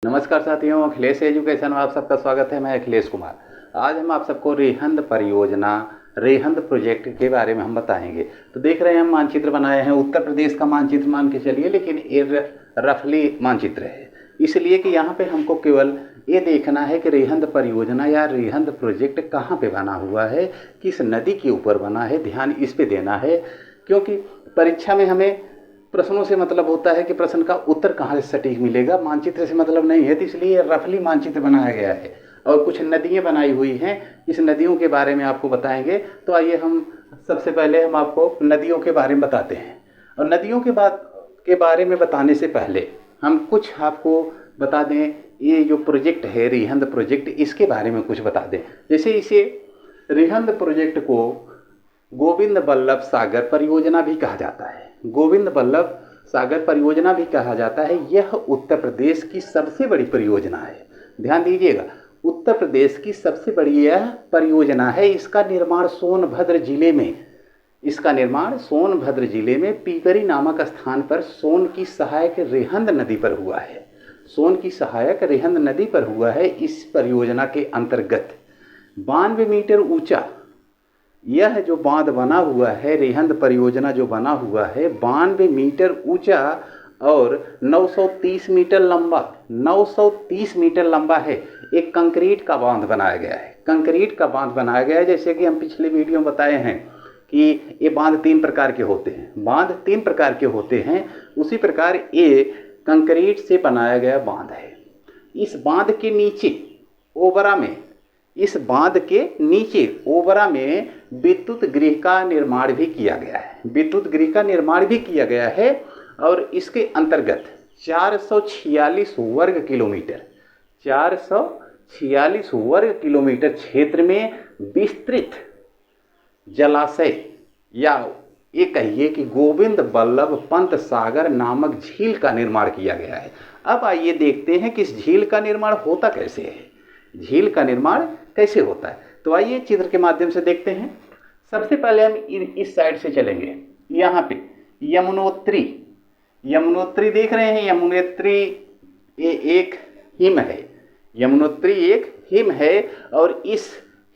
नमस्कार साथियों, अखिलेश एजुकेशन में आप सबका स्वागत है। मैं अखिलेश कुमार। आज हम आप सबको रेहंद परियोजना, रेहंद प्रोजेक्ट के बारे में हम बताएंगे। तो देख रहे हैं हम मानचित्र बनाए हैं, उत्तर प्रदेश का मानचित्र मान के चलिए, लेकिन ये रफली मानचित्र है, इसलिए कि यहाँ पे हमको केवल ये देखना है कि रेहंद परियोजना या रेहंद प्रोजेक्ट कहाँ पे बना हुआ है, किस नदी के ऊपर बना है, ध्यान इस पे देना है। क्योंकि परीक्षा में हमें प्रश्नों से मतलब होता है कि प्रश्न का उत्तर कहाँ से सटीक मिलेगा, मानचित्र से मतलब नहीं है। तो इसलिए रफली मानचित्र बनाया गया है और कुछ नदियाँ बनाई हुई हैं, इस नदियों के बारे में आपको बताएंगे। तो आइए हम सबसे पहले हम आपको नदियों के बारे में बताते हैं। और नदियों के बारे में बताने से पहले हम कुछ आपको बता दें, ये जो प्रोजेक्ट है रेहंद प्रोजेक्ट, इसके बारे में कुछ बता दें। जैसे इसे रेहंद प्रोजेक्ट को गोविंद बल्लभ सागर परियोजना भी कहा जाता है। गोविंद बल्लभ सागर परियोजना भी कहा जाता है। यह उत्तर प्रदेश की सबसे बड़ी परियोजना है। ध्यान दीजिएगा, उत्तर प्रदेश की सबसे बड़ी यह परियोजना है। इसका निर्माण सोनभद्र जिले में पीकरी नामक स्थान पर सोन की सहायक रेहंद नदी पर हुआ है। सोन की सहायक रेहंद नदी पर हुआ है। इस परियोजना के अंतर्गत 92 मीटर ऊंचा यह जो बांध बना हुआ है, रेहंद परियोजना जो बना हुआ है, 92 मीटर ऊंचा और 930 मीटर लंबा है। एक कंक्रीट का बांध बनाया गया है। जैसे कि हम पिछले वीडियो में बताए हैं कि ये बांध तीन प्रकार के होते हैं। उसी प्रकार ये कंक्रीट से बनाया गया बांध है। इस बांध के नीचे ओबरा में विद्युत गृह का निर्माण भी किया गया है। और इसके अंतर्गत 446 वर्ग किलोमीटर क्षेत्र में विस्तृत जलाशय, या ये कहिए कि गोविंद बल्लभ पंत सागर नामक झील का निर्माण किया गया है। अब आइए देखते हैं कि इस झील का निर्माण होता कैसे है। तो आइए चित्र के माध्यम से देखते हैं। सबसे पहले हम इस साइड से चलेंगे। यहाँ पे यमुनोत्री देख रहे हैं। यमुनोत्री एक हिम है और इस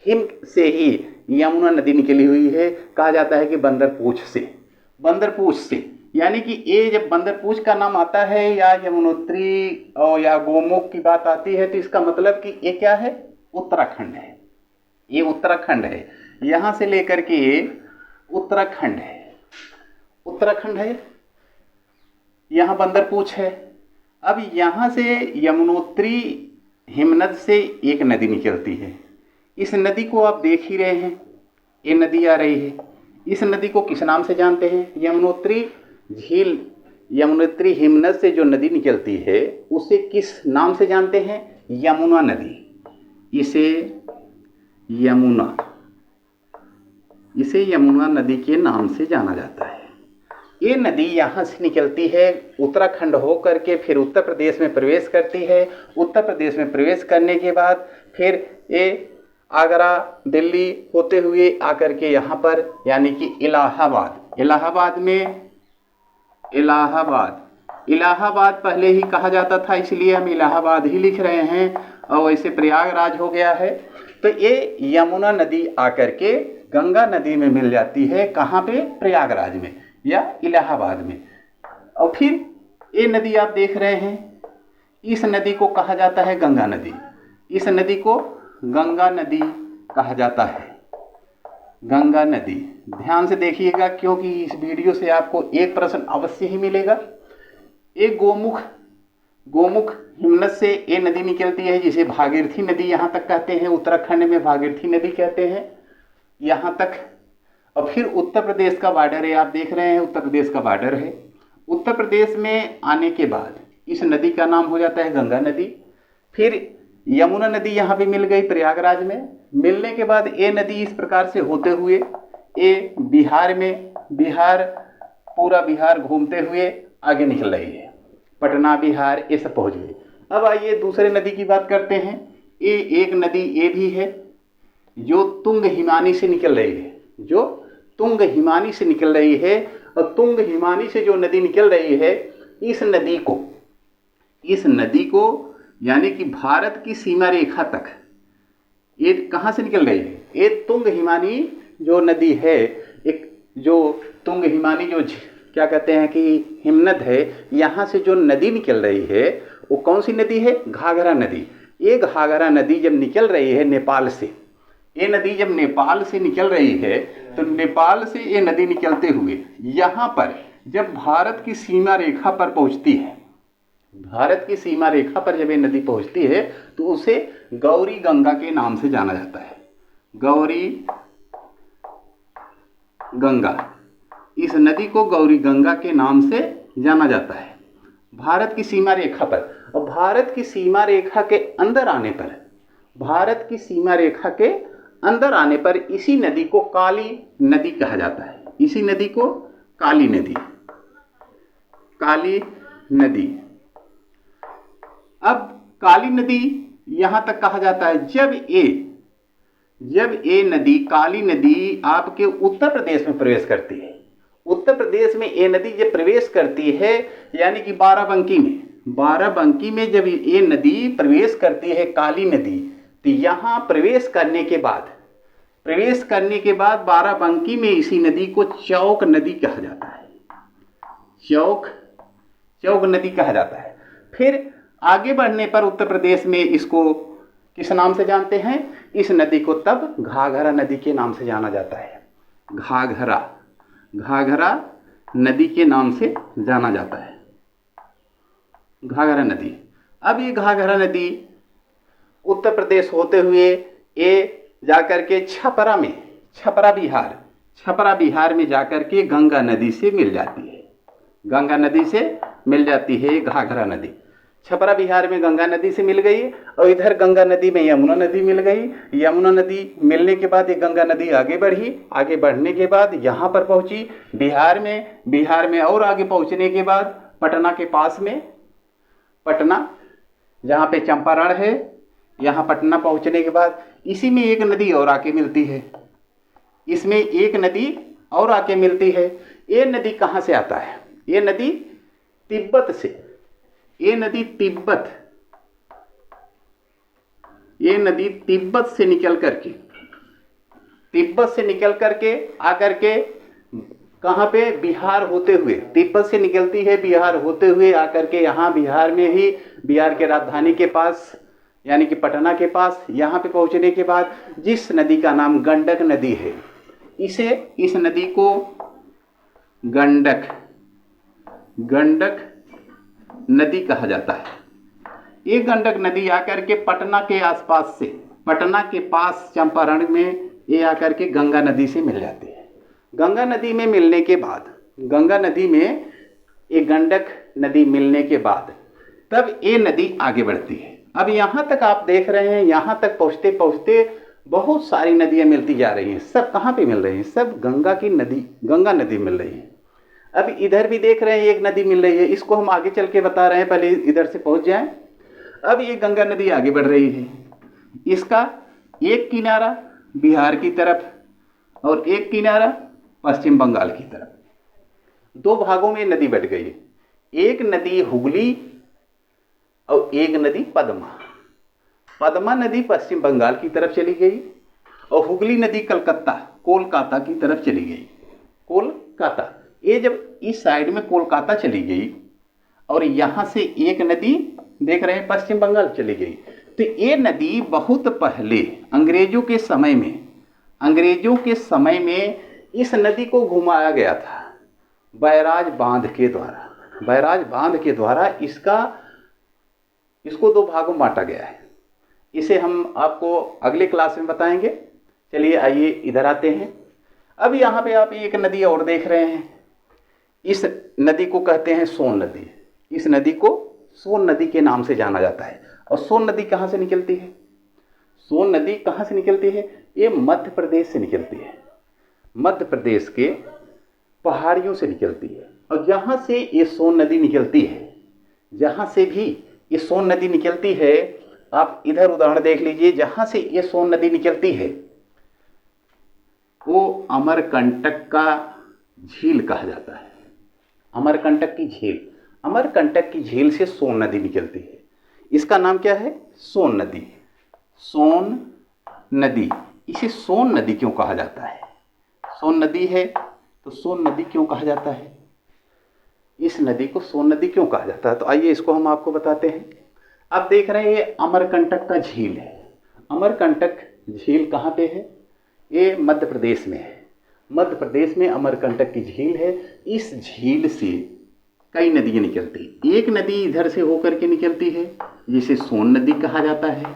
हिम से ही यमुना नदी निकली हुई है। कहा जाता है कि बंदरपूछ से, यानी कि ये जब बंदरपूछ का नाम आता है या यमुनोत्री और या गोमुख की बात आती है, तो इसका मतलब कि ये क्या है, उत्तराखंड है। यहाँ से लेकर के उत्तराखंड है, यहाँ बंदरपूछ है। अब यहाँ से यमुनोत्री हिमनद से एक नदी निकलती है। इस नदी को आप देख ही रहे हैं, ये नदी आ रही है। इस नदी को किस नाम से जानते हैं? यमुनोत्री हिमनद से जो नदी निकलती है उसे किस नाम से जानते हैं? यमुना नदी। इसे यमुना नदी के नाम से जाना जाता है। ये नदी यहाँ से निकलती है, उत्तराखंड होकर के फिर उत्तर प्रदेश में प्रवेश करती है। उत्तर प्रदेश में प्रवेश करने के बाद फिर ये आगरा, दिल्ली होते हुए आकर के यहाँ पर, यानी कि इलाहाबाद पहले ही कहा जाता था, इसलिए हम इलाहाबाद ही लिख रहे हैं। और वैसे प्रयागराज हो गया है। तो ये यमुना नदी आकर के गंगा नदी में मिल जाती है। कहाँ पे? प्रयागराज में या इलाहाबाद में। और फिर ये नदी आप देख रहे हैं, इस नदी को कहा जाता है गंगा नदी। इस नदी को गंगा नदी कहा जाता है। गंगा नदी, ध्यान से देखिएगा, क्योंकि इस वीडियो से आपको एक प्रश्न अवश्य ही मिलेगा। एक गोमुख हिमनद से ये नदी निकलती है, जिसे भागीरथी नदी यहाँ तक कहते हैं। उत्तराखंड में भागीरथी नदी कहते हैं यहाँ तक। और फिर उत्तर प्रदेश का बॉर्डर है, आप देख रहे हैं, उत्तर प्रदेश का बॉर्डर है। उत्तर प्रदेश में आने के बाद इस नदी का नाम हो जाता है गंगा नदी। फिर यमुना नदी यहाँ पे मिल गई प्रयागराज में। मिलने के बाद ये नदी इस प्रकार से होते हुए ये पूरा बिहार घूमते हुए आगे निकल रही है, पटना, बिहार, ये सब पहुँच गई। अब आइए दूसरे नदी की बात करते हैं। ये एक नदी ये भी है जो तुंग हिमानी से निकल रही है। और तुंग हिमानी से जो नदी निकल रही है, इस नदी को यानी कि भारत की सीमा रेखा तक ये कहाँ से निकल रही है? ये तुंग हिमानी जो नदी है, एक जो तुंग हिमानी जो क्या कहते हैं कि हिमनद है, यहाँ से जो नदी निकल रही है वो कौन सी नदी है? घाघरा नदी। ये घाघरा नदी जब निकल रही है नेपाल से, ये नदी जब नेपाल से निकल रही है तो नेपाल से ये नदी निकलते हुए यहाँ पर जब भारत की सीमा रेखा पर पहुँचती है, भारत की सीमा रेखा पर जब ये नदी पहुँचती है तो उसे गौरी गंगा के नाम से जाना जाता है। गौरी गंगा, इस नदी को गौरी गंगा के नाम से जाना जाता है भारत की सीमा रेखा पर। और भारत की सीमा रेखा के अंदर आने पर, भारत की सीमा रेखा के अंदर आने पर इसी नदी को काली नदी कहा जाता है। इसी नदी को काली नदी, काली नदी। अब काली नदी यहां तक कहा जाता है जब ये नदी, काली नदी आपके उत्तर प्रदेश में प्रवेश करती है। उत्तर प्रदेश में ये नदी जब प्रवेश करती है यानी कि बाराबंकी में जब ये नदी प्रवेश करती है काली नदी, तो यहाँ प्रवेश करने के बाद बाराबंकी में इसी नदी को चौक नदी कहा जाता है। चौक नदी कहा जाता है। फिर आगे बढ़ने पर उत्तर प्रदेश में इसको किस नाम से जानते हैं? इस नदी को तब घाघरा नदी के नाम से जाना जाता है। घाघरा नदी के नाम से जाना जाता है, घाघरा नदी। अब ये घाघरा नदी उत्तर प्रदेश होते हुए ये जाकर के छपरा बिहार में जाकर के गंगा नदी से मिल जाती है। घाघरा नदी छपरा बिहार में गंगा नदी से मिल गई और इधर गंगा नदी में यमुना नदी मिल गई। यमुना नदी मिलने के बाद ये गंगा नदी आगे बढ़ी, आगे बढ़ने के बाद यहाँ पर पहुँची बिहार में और आगे पहुँचने के बाद पटना के पास में, पटना जहाँ पे चंपारण है, यहाँ पटना पहुँचने के बाद इसी में एक नदी और आके मिलती है। इसमें एक नदी और आके मिलती है। ये नदी कहाँ से आता है? ये नदी तिब्बत से, ये नदी तिब्बत से निकल करके आकर के कहाँ पे? बिहार होते हुए, तिब्बत से निकलती है बिहार होते हुए आकर के यहाँ बिहार में ही, बिहार के राजधानी के पास यानी कि पटना के पास, यहाँ पे पहुँचने के बाद जिस नदी का नाम गंडक नदी है, इस नदी को गंडक नदी कहा जाता है। ये गंडक नदी आकर के पटना के आसपास से, पटना के पास चंपारण में ये आकर के गंगा नदी से मिल जाती है। गंगा नदी में मिलने के बाद, गंगा नदी में ये गंडक नदी मिलने के बाद तब ये नदी आगे बढ़ती है। अब यहाँ तक आप देख रहे हैं, यहाँ तक पहुँचते पहुँचते बहुत सारी नदियाँ मिलती जा रही हैं। सब कहाँ पे मिल रही हैं? सब गंगा नदी मिल रही है। अब इधर भी देख रहे हैं एक नदी मिल रही है, इसको हम आगे चल के बता रहे हैं, पहले इधर से पहुंच जाएं। अब ये गंगा नदी आगे बढ़ रही है, इसका एक किनारा बिहार की तरफ और एक किनारा पश्चिम बंगाल की तरफ, दो भागों में नदी बट गई। एक नदी हुगली और एक नदी पद्मा नदी पश्चिम बंगाल की तरफ चली गई और हुगली नदी कोलकाता की तरफ चली गई। कोलकाता, ये जब इस साइड में कोलकाता चली गई और यहाँ से एक नदी देख रहे हैं पश्चिम बंगाल चली गई, तो ये नदी बहुत पहले अंग्रेजों के समय में इस नदी को घुमाया गया था बैराज बांध के द्वारा इसको दो भागों में बांटा गया है। इसे हम आपको अगले क्लास में बताएंगे। चलिए आइए इधर आते हैं। अब यहाँ पे आप एक नदी और देख रहे हैं, इस नदी को कहते हैं सोन नदी। इस नदी को सोन नदी के नाम से जाना जाता है। और सोन नदी कहाँ से निकलती है? सोन नदी कहाँ से निकलती है? ये मध्य प्रदेश से निकलती है, मध्य प्रदेश के पहाड़ियों से निकलती है। और जहाँ से ये सोन नदी निकलती है, जहाँ से भी ये सोन नदी निकलती है, आप इधर उदाहरण देख लीजिए, जहाँ से ये सोन नदी निकलती है वो अमरकंटक का झील कहा जाता है। अमरकंटक की झील से सोन नदी निकलती है। इसका नाम क्या है? सोन नदी। सोन नदी, इसे सोन नदी क्यों कहा जाता है? सोन नदी है तो सोन नदी क्यों कहा जाता है? इस नदी को सोन नदी क्यों कहा जाता है? तो आइए इसको हम आपको बताते हैं। आप देख रहे हैं ये अमरकंटक का झील है। अमरकंटक झील कहाँ पे है? ये मध्य प्रदेश में है। मध्य प्रदेश में अमरकंटक की झील है। इस झील से कई नदियाँ निकलती। एक नदी इधर से होकर के निकलती है जिसे सोन नदी कहा जाता है।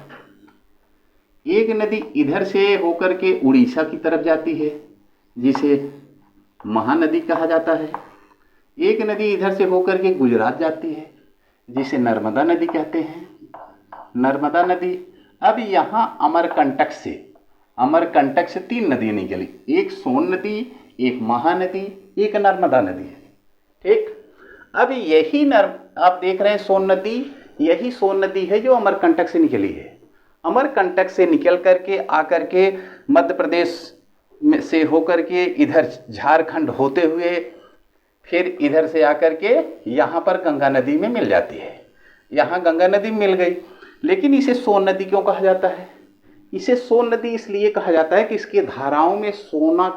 एक नदी इधर से होकर के उड़ीसा की तरफ जाती है जिसे महानदी कहा जाता है। एक नदी इधर से होकर के गुजरात जाती है जिसे नर्मदा नदी कहते हैं। नर्मदा नदी। अब यहाँ अमरकंटक से 3 नदियाँ निकली, एक सोन नदी, एक महानदी, एक नर्मदा नदी। ठीक। अब आप देख रहे हैं सोन नदी, यही सोन नदी है जो अमरकंटक से निकली है। अमरकंटक से निकल करके आकर के मध्य प्रदेश में से होकर के इधर झारखंड होते हुए फिर इधर से आकर के यहाँ पर गंगा नदी में मिल जाती है। यहाँ गंगा नदी मिल गई, लेकिन इसे सोन नदी क्यों कहा जाता है? इसे सोन नदी इसलिए कहा जाता है कि इसके धाराओं में सोने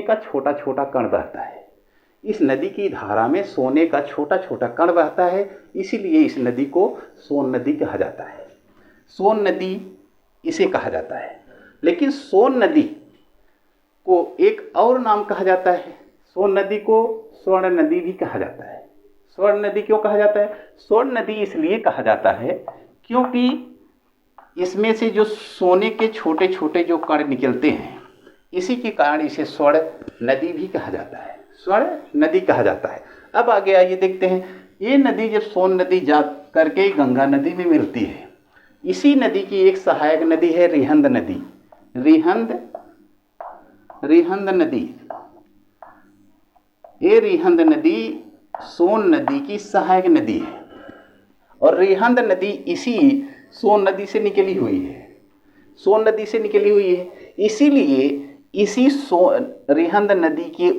का छोटा छोटा कण बहता है। इस नदी की धारा में सोने का छोटा छोटा कण बहता है, इसीलिए इस नदी को सोन नदी कहा जाता है। सोन नदी इसे कहा जाता है। लेकिन सोन नदी को एक और नाम कहा जाता है। सोन नदी को स्वर्ण नदी भी कहा जाता है। स्वर्ण नदी क्यों कहा जाता है? स्वर्ण नदी इसलिए कहा जाता है क्योंकि इसमें से जो सोने के छोटे छोटे जो कण निकलते हैं, इसी के कारण इसे स्वर्ण नदी भी कहा जाता है। स्वर्ण नदी कहा जाता है। अब आगे आइए देखते हैं। ये नदी जब सोन नदी जा करके गंगा नदी में मिलती है, इसी नदी की एक सहायक नदी है रिहंद नदी। रिहंद नदी। ये रिहंद नदी सोन नदी की सहायक नदी है और रिहंद नदी इसी सोन नदी से निकली हुई है। सोन नदी से निकली हुई है, इसीलिए इसी रिहंद नदी के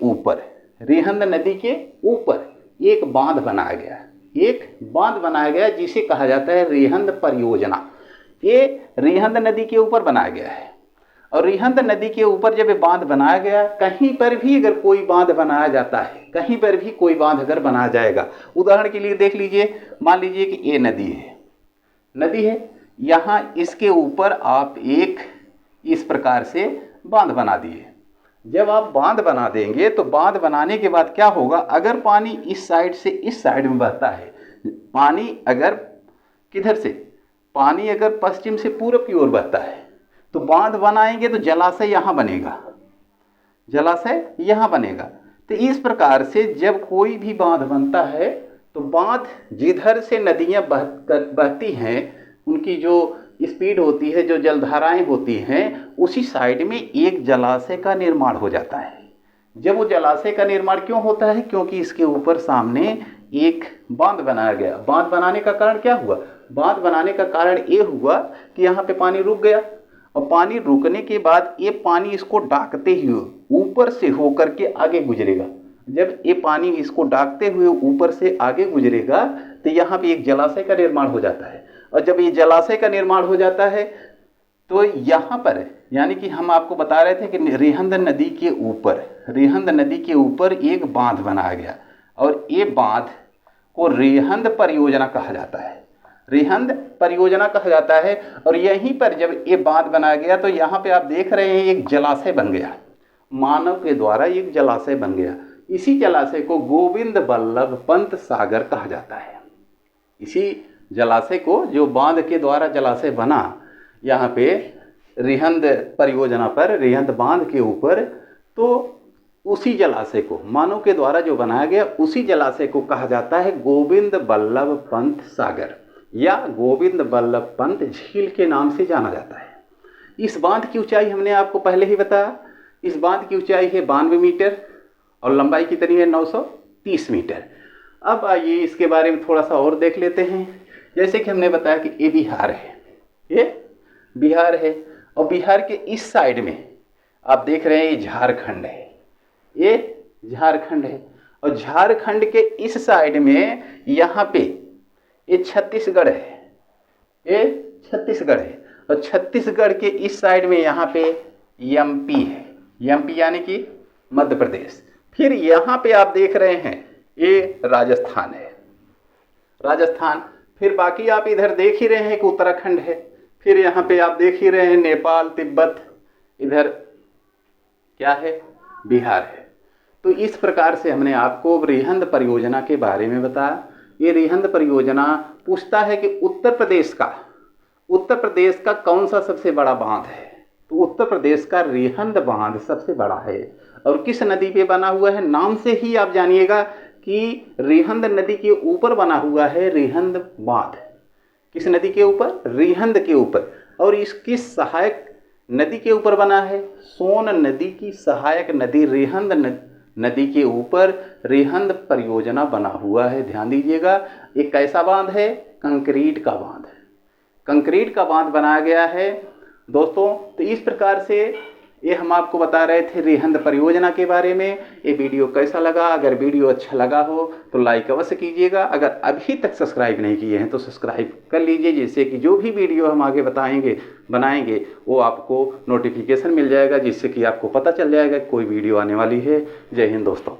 ऊपर एक बांध बनाया गया जिसे कहा जाता है रिहंद परियोजना। ये रिहंद नदी के ऊपर बनाया गया है और रिहंद नदी के ऊपर जब ये बांध बनाया गया, कहीं पर भी अगर कोई बांध बनाया जाता है, कहीं पर भी कोई बांध अगर बनाया जाएगा, उदाहरण के लिए देख लीजिए, मान लीजिए कि ये नदी है, यहाँ इसके ऊपर आप एक इस प्रकार से बांध बना दिए। जब आप बांध बना देंगे तो बांध बनाने के बाद क्या होगा? अगर पानी इस साइड से इस साइड में बहता है, पानी अगर पश्चिम से पूरब की ओर बहता है, तो बांध बनाएंगे तो जलाशय यहाँ बनेगा। तो इस प्रकार से जब कोई भी बांध बनता है तो बांध जिधर से नदियाँ बहती हैं, उनकी जो स्पीड होती है, जो जलधाराएं होती हैं, उसी साइड में एक जलाशय का निर्माण हो जाता है। जब वो जलाशय का निर्माण क्यों होता है? क्योंकि इसके ऊपर सामने एक बांध बनाया गया। बांध बनाने का कारण क्या हुआ? बांध बनाने का कारण ये हुआ कि यहाँ पे पानी रुक गया और पानी रुकने के बाद ये पानी इसको डाकते हुए ऊपर से होकर के आगे गुजरेगा। जब ये पानी इसको डाकते हुए ऊपर से आगे गुजरेगा तो यहाँ पे एक जलाशय का निर्माण हो जाता है और जब ये जलाशय का निर्माण हो जाता है तो यहाँ पर, यानी कि हम आपको बता रहे थे कि रिहंद नदी के ऊपर एक बांध बनाया गया और ये बांध को रिहंद परियोजना कहा जाता है। और यहीं पर जब ये बांध बनाया गया तो यहाँ पे आप देख रहे हैं एक जलाशय बन गया, मानव के द्वारा एक जलाशय बन गया। इसी जलाशय को गोविंद बल्लभ पंत सागर कहा जाता है। इसी जलाशय को, जो बांध के द्वारा जलाशय बना यहाँ पे रिहंद परियोजना पर, रिहंद बांध के ऊपर, तो उसी जलाशय को मानव के द्वारा जो बनाया गया, उसी जलाशय को कहा जाता है गोविंद बल्लभ पंत सागर या गोविंद बल्लभ पंत झील के नाम से जाना जाता है। इस बांध की ऊंचाई हमने आपको पहले ही बताया। इस बांध की ऊंचाई है 92 मीटर और लंबाई कितनी है? 930 मीटर। अब आइए इसके बारे में थोड़ा सा और देख लेते हैं। जैसे कि हमने बताया कि ये बिहार है और बिहार के इस साइड में आप देख रहे हैं ये झारखंड है और झारखंड के इस साइड में यहाँ पे ये छत्तीसगढ़ है। ये छत्तीसगढ़ है, और छत्तीसगढ़ के इस साइड में यहाँ पे एमपी है, एमपी यानी कि मध्य प्रदेश। फिर यहाँ पे आप देख रहे हैं ये राजस्थान है, राजस्थान। फिर बाकी आप इधर देख ही रहे हैं कि उत्तराखंड है। फिर यहाँ पे आप देख ही रहे हैं नेपाल, तिब्बत, इधर क्या है, बिहार है। तो इस प्रकार से हमने आपको रिहंद परियोजना के बारे में बताया। ये रिहंद परियोजना पूछता है कि उत्तर प्रदेश का कौन सा सबसे बड़ा बांध है, तो उत्तर प्रदेश का रिहंद बांध सबसे बड़ा है। और किस नदी पे बना हुआ है, नाम से ही आप जानिएगा कि रिहंद नदी के ऊपर बना हुआ है रिहंद बांध। किस नदी के ऊपर, रिहंद के ऊपर। और इसकी सहायक नदी के ऊपर बना है, सोन नदी की सहायक नदी रिहंद नदी के ऊपर रिहंद परियोजना बना हुआ है। ध्यान दीजिएगा, एक कैसा बांध है, कंक्रीट का बांध है, कंक्रीट का बांध बनाया गया है दोस्तों। तो इस प्रकार से ये हम आपको बता रहे थे रिहंद परियोजना के बारे में। ये वीडियो कैसा लगा, अगर वीडियो अच्छा लगा हो तो लाइक अवश्य कीजिएगा। अगर अभी तक सब्सक्राइब नहीं किए हैं तो सब्सक्राइब कर लीजिए, जिससे कि जो भी वीडियो हम आगे बनाएंगे वो आपको नोटिफिकेशन मिल जाएगा, जिससे कि आपको पता चल जाएगा कि कोई वीडियो आने वाली है। जय हिंद दोस्तों।